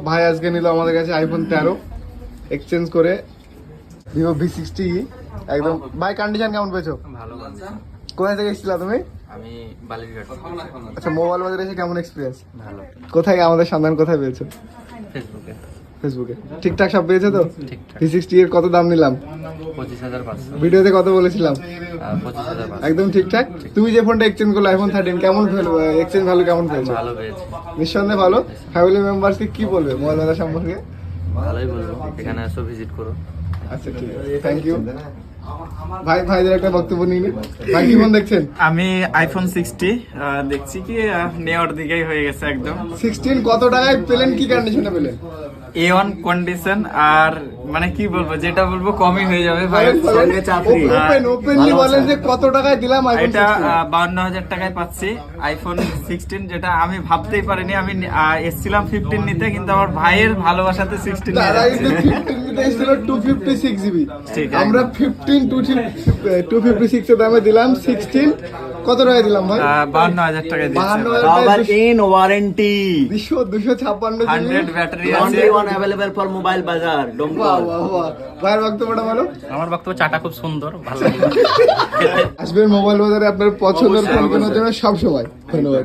ভাই আজকে নিল আমাদের কাছে আইফোন 13 এক্সচেঞ্জ করে ভিভো V60 একদম। ভাই কন্ডিশন কেমন পেয়েছো? ভালো। কোথায় থেকে এসেছিলা তুমি? আমি বালিরঘাট। আচ্ছা, মোবাইল বাজারে এসে কেমন এক্সপিরিয়েন্স? ভালো। কোথায় আমাদের সন্ধান কোথায় পেয়েছো? ফেসবুকে। ফেসবুকে ঠিকঠাক সব পেয়েছো তো? ঠিকঠাক। V60 এর কত দাম নিলাম? 25,500। ভিডিওতে কত বলেছিলাম? 25,500। একদম ঠিকঠাক। তুমি যে ফোনটা এক্সচেঞ্জ করলে আইফোন 13 কেমন এক্সচেঞ্জ ভ্যালু কেমন পেয়েছো? ভালো পেয়েছি। নিঃসন্দেহে ভালো। ফ্যামিলি মেম্বারসকে কি বলবে মোবাইল বাজার সম্পর্কে? ভালোই বলবো, এখানে এসো ভিজিট করো। আচ্ছা ঠিক আছে, থ্যাংক ইউ। ভাইদের একটা বক্তব্য নিয়ে নিন। ভাই কি ফোন দেখছেন? আমি আইফোন 60 দেখছি কি নেওয়ার দিকেই হয়ে গেছে একদম। 16 কত টাকায় পেলেন, কি কন্ডিশনে পেলেন? A1 কন্ডিশন, আর মানে কি বলবো, যেটা বলবো কমই হয়ে যাবে ভাই। ওপেনলি বলেন যে কত টাকায় দিলাম আইফোন এটা 16? 52,000 টাকায় পাচ্ছি আইফোন 16, যেটা আমি ভাবতেই পারিনি। আমি এসছিলাম 15 নিতে, কিন্তু আমার ভাইয়ের ভালোবাসাতে 16 নিয়ে তারা যাচ্ছি। কিন্তু 15 নিতে এসেছিল 256 জিবি, ঠিক আছে। আমরা 256 এর দামে দিলাম 16। কত টাকায় দিলাম ভাই? 52,000 টাকায় দিচ্ছি। 52,000 in warranty 256 জিবি। 100 ব্যাটারি আছে। only one available for mobile bazaar don't বাহ call বাহ বাহ। ভাইয়ের বক্তব্যটা বলো। আমার বক্তব্য, চাটা খুব সুন্দর, ভালো লাগলো। আসবেন মোবাইল বাজারে আপনার পছন্দের ফোন কেনার জন্য সব সময়। ধন্যবাদ।